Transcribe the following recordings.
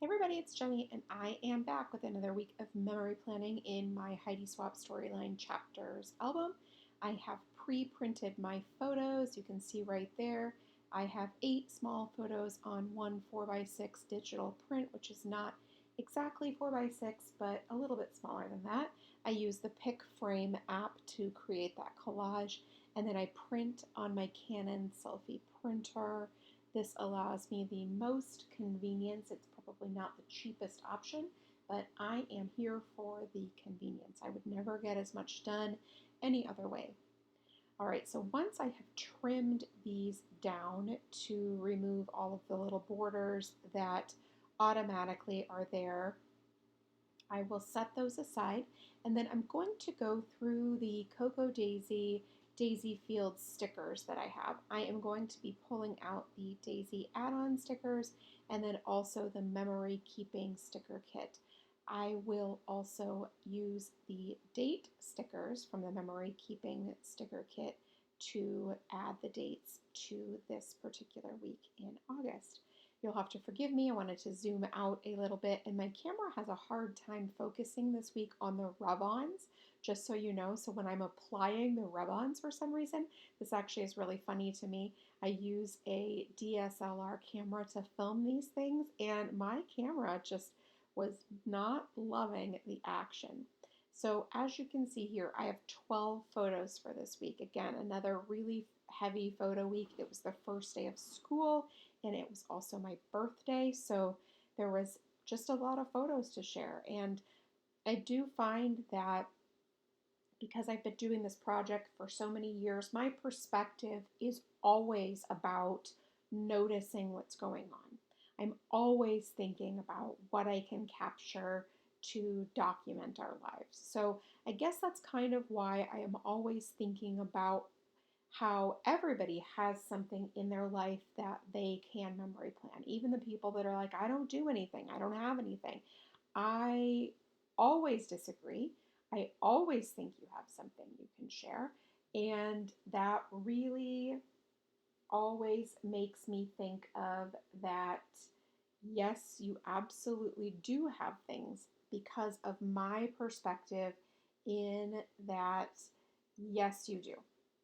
Hey everybody, it's Jenny, and I am back with another week of memory planning in my Heidi Swapp Storyline Chapters album. I have pre-printed my photos, you can see right there. I have 8 small photos on one 4x6 digital print, which is not exactly 4x6, but a little bit smaller than that. I use the Pick Frame app to create that collage, and then I print on my Canon selfie printer. This allows me the most convenience. It's probably not the cheapest option, but I am here for the convenience. I would never get as much done any other way. All right, so once I have trimmed these down to remove all of the little borders that automatically are there, I will set those aside, and then I'm going to go through the Cocoa Daisy Fields stickers that I have. I am going to be pulling out the Daisy add-on stickers and then also the memory keeping sticker kit. I will also use the date stickers from the memory keeping sticker kit to add the dates to this particular week in August. You'll have to forgive me. I wanted to zoom out a little bit, and my camera has a hard time focusing this week on the rub-ons, just so you know. So when I'm applying the rub-ons for some reason, this actually is really funny to me. I use a DSLR camera to film these things, and my camera just was not loving the action. So as you can see here, I have 12 photos for this week. Again, another really heavy photo week. It was the first day of school, and it was also my birthday, so there was just a lot of photos to share. And I do find that because I've been doing this project for so many years, my perspective is always about noticing what's going on. I'm always thinking about what I can capture to document our lives. So I guess that's kind of why I am always thinking about how everybody has something in their life that they can memory plan. Even the people that are like, I don't do anything, I don't have anything. I always disagree. I always think you have something you can share. And that really always makes me think of that, yes, you absolutely do have things because of my perspective, in that, yes, you do.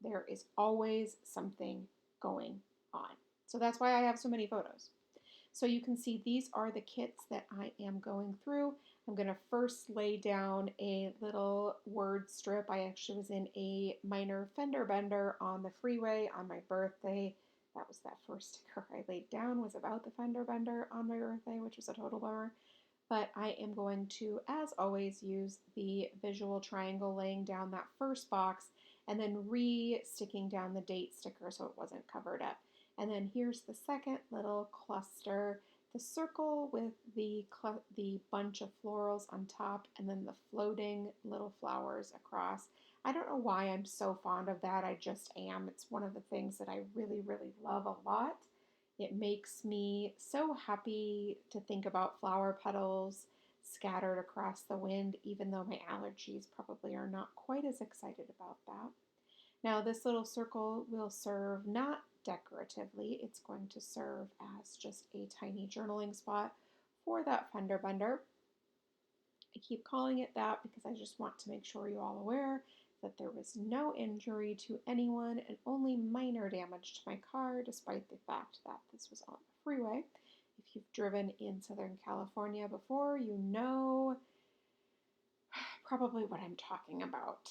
There is always something going on. So that's why I have so many photos. So you can see these are the kits that I am going through. I'm going to first lay down a little word strip. I actually was in a minor fender bender on the freeway on my birthday. That was that first sticker I laid down, was about the fender bender on my birthday, which was a total bummer. But I am going to, as always, use the visual triangle laying down that first box and then re-sticking down the date sticker so it wasn't covered up. And then here's the second little cluster, the circle with the bunch of florals on top and then the floating little flowers across. I don't know why I'm so fond of that. I just am. It's one of the things that I really, really love a lot. It makes me so happy to think about flower petals scattered across the wind, even though my allergies probably are not quite as excited about that. Now this little circle will serve not decoratively, it's going to serve as just a tiny journaling spot for that fender bender. I keep calling it that because I just want to make sure you're all aware that there was no injury to anyone and only minor damage to my car, despite the fact that this was on the freeway. If you've driven in Southern California before, you know probably what I'm talking about.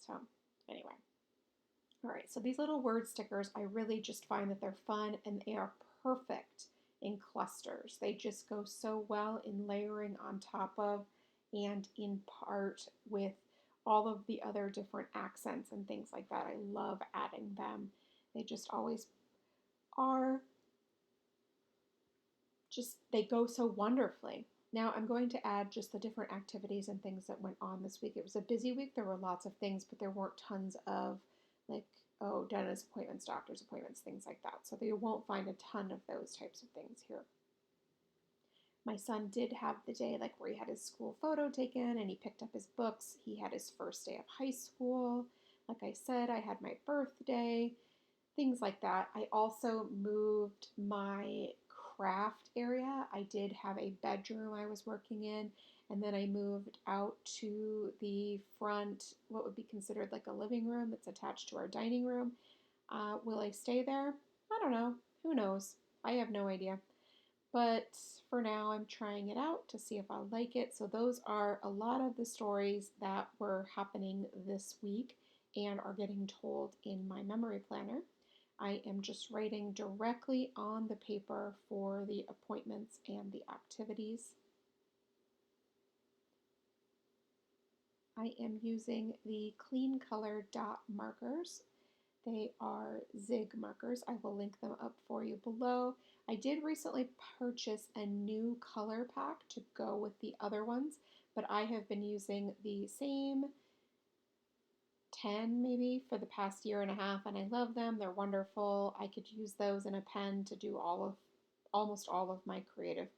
So anyway. All right, so these little word stickers, I really just find that they're fun and they are perfect in clusters. They just go so well in layering on top of and in part with all of the other different accents and things like that. I love adding them. They just always are, just they go so wonderfully. Now I'm going to add just the different activities and things that went on this week. It was a busy week. There were lots of things, but there weren't tons of like, oh, dentist appointments, doctor's appointments, things like that. So you won't find a ton of those types of things here. My son did have the day like where he had his school photo taken and he picked up his books. He had his first day of high school. Like I said, I had my birthday, things like that. I also moved my craft area. I did have a bedroom I was working in, and then I moved out to the front, what would be considered like a living room that's attached to our dining room. Will I stay there? I don't know. Who knows? I have no idea. But for now, I'm trying it out to see if I like it. So, those are a lot of the stories that were happening this week and are getting told in my memory planner. I am just writing directly on the paper for the appointments and the activities. I am using the Clean Color dot markers. They are Zig markers. I will link them up for you below. I did recently purchase a new color pack to go with the other ones, but I have been using the same 10 maybe for the past year and a half, and I love them. They're wonderful. I could use those in a pen to do almost all of my creative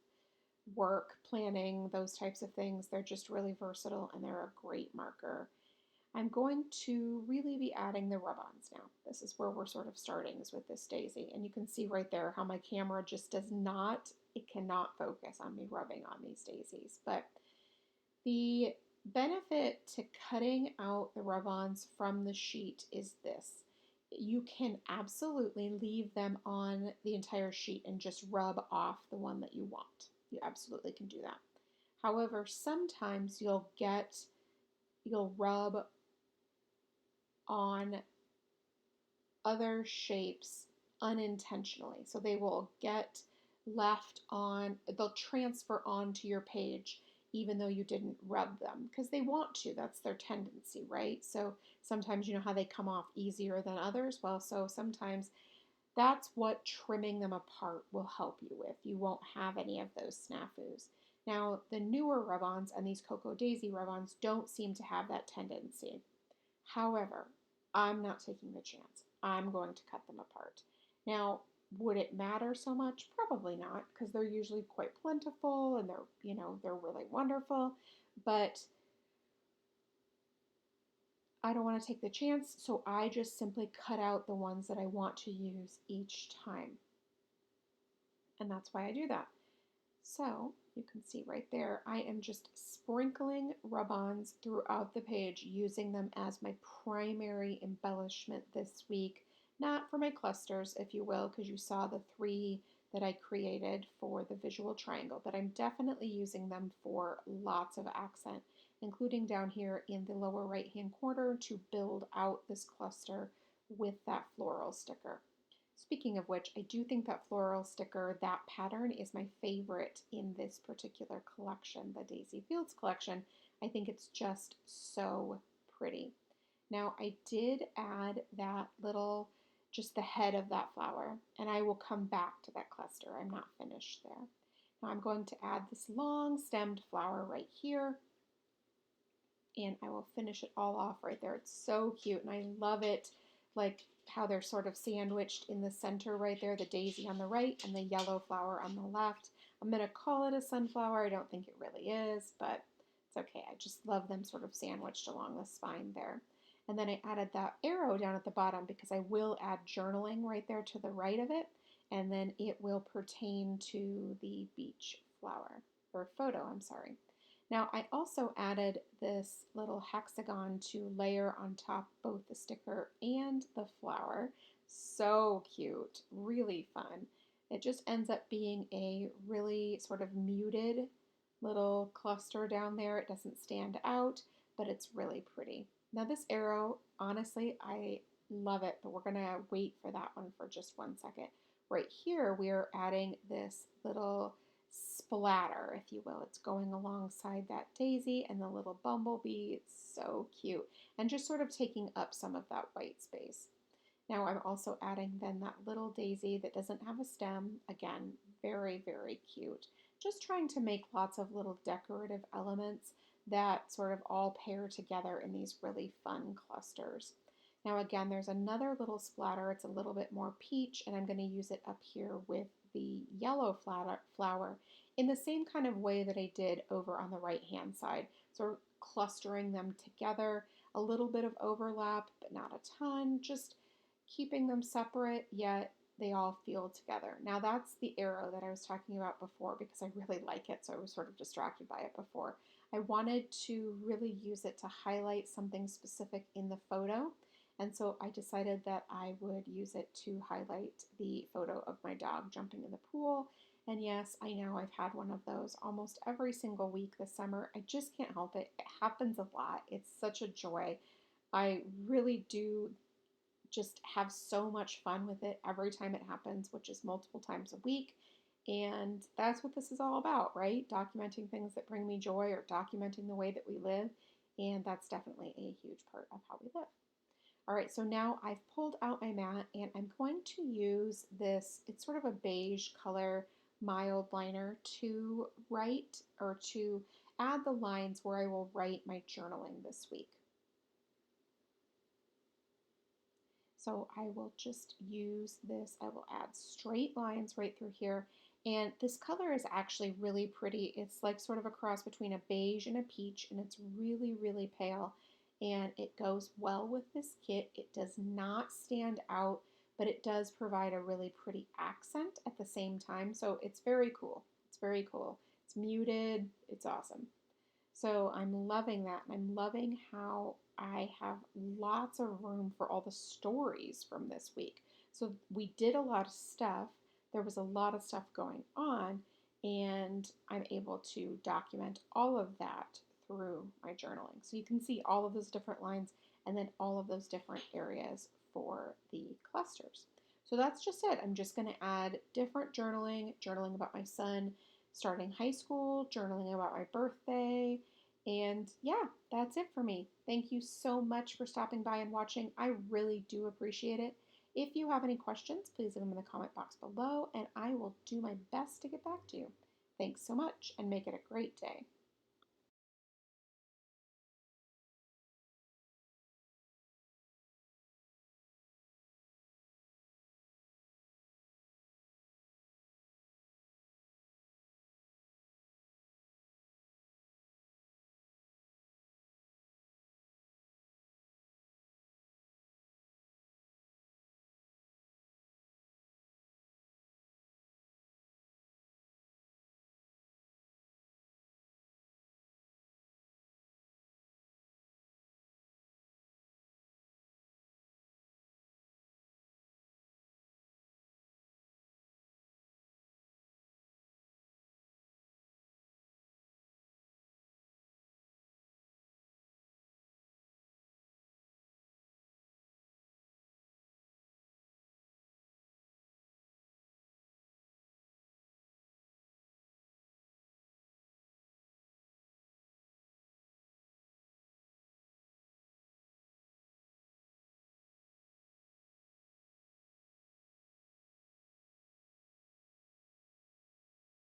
work, planning, those types of things. They're just really versatile and they're a great marker. I'm going to really be adding the rub-ons now. This is where we're sort of starting, is with this daisy. And you can see right there how my camera just it cannot focus on me rubbing on these daisies. But the benefit to cutting out the rub-ons from the sheet is this. You can absolutely leave them on the entire sheet and just rub off the one that you want. You absolutely can do that. However, sometimes you'll rub on other shapes unintentionally. So they will get they'll transfer onto your page even though you didn't rub them because they want to. That's their tendency, right? So sometimes you know how they come off easier than others. Well, so sometimes that's what trimming them apart will help you with. You won't have any of those snafus. Now, the newer rub-ons and these Cocoa Daisy rub-ons don't seem to have that tendency. However, I'm not taking the chance. I'm going to cut them apart. Now, would it matter so much? Probably not, because they're usually quite plentiful and they're really wonderful, but I don't want to take the chance, so I just simply cut out the ones that I want to use each time. And that's why I do that. So you can see right there, I am just sprinkling rub-ons throughout the page, using them as my primary embellishment this week. Not for my clusters, if you will, because you saw the 3 that I created for the visual triangle, but I'm definitely using them for lots of accent, including down here in the lower right-hand corner to build out this cluster with that floral sticker. Speaking of which, I do think that floral sticker, that pattern, is my favorite in this particular collection, the Daisy Fields collection. I think it's just so pretty. Now, I did add just the head of that flower, and I will come back to that cluster. I'm not finished there. Now I'm going to add this long stemmed flower right here, and I will finish it all off right there. It's so cute, and I love it, like how they're sort of sandwiched in the center right there, the daisy on the right and the yellow flower on the left. I'm going to call it a sunflower. I don't think it really is, but it's okay. I just love them sort of sandwiched along the spine there. And then I added that arrow down at the bottom because I will add journaling right there to the right of it, and then it will pertain to the beach flower, or photo, I'm sorry. Now I also added this little hexagon to layer on top both the sticker and the flower. So cute, really fun. It just ends up being a really sort of muted little cluster down there. It doesn't stand out, but it's really pretty. Now this arrow, honestly, I love it, but we're gonna wait for that one for just one second. Right here, we are adding this little splatter, if you will. It's going alongside that daisy and the little bumblebee. It's so cute. And just sort of taking up some of that white space. Now I'm also adding then that little daisy that doesn't have a stem. Again, very, very cute. Just trying to make lots of little decorative elements that sort of all pair together in these really fun clusters. Now again, there's another little splatter. It's a little bit more peach, and I'm going to use it up here with the yellow flower in the same kind of way that I did over on the right hand side. So clustering them together, a little bit of overlap, but not a ton, just keeping them separate, yet they all feel together. Now that's the arrow that I was talking about before because I really like it, so I was sort of distracted by it before. I wanted to really use it to highlight something specific in the photo, and so I decided that I would use it to highlight the photo of my dog jumping in the pool. And yes, I know I've had one of those almost every single week this summer. I just can't help it. It happens a lot. It's such a joy. I really do just have so much fun with it every time it happens, which is multiple times a week. And that's what this is all about, right? Documenting things that bring me joy or documenting the way that we live. And that's definitely a huge part of how we live. All right, so now I've pulled out my mat and I'm going to use this, it's sort of a beige color mild liner to write or to add the lines where I will write my journaling this week. So I will just use this. I will add straight lines right through here. And this color is actually really pretty. It's like sort of a cross between a beige and a peach, and it's really, really pale. And it goes well with this kit. It does not stand out, but it does provide a really pretty accent at the same time. So it's very cool. It's very cool. It's muted. It's awesome. So I'm loving that. And I'm loving how I have lots of room for all the stories from this week. So we did a lot of stuff. There was a lot of stuff going on, and I'm able to document all of that through my journaling. So you can see all of those different lines and then all of those different areas for the clusters. So that's just it. I'm just going to add different journaling about my son starting high school, journaling about my birthday, and yeah, that's it for me. Thank you so much for stopping by and watching. I really do appreciate it. If you have any questions, please leave them in the comment box below, and I will do my best to get back to you. Thanks so much, and make it a great day.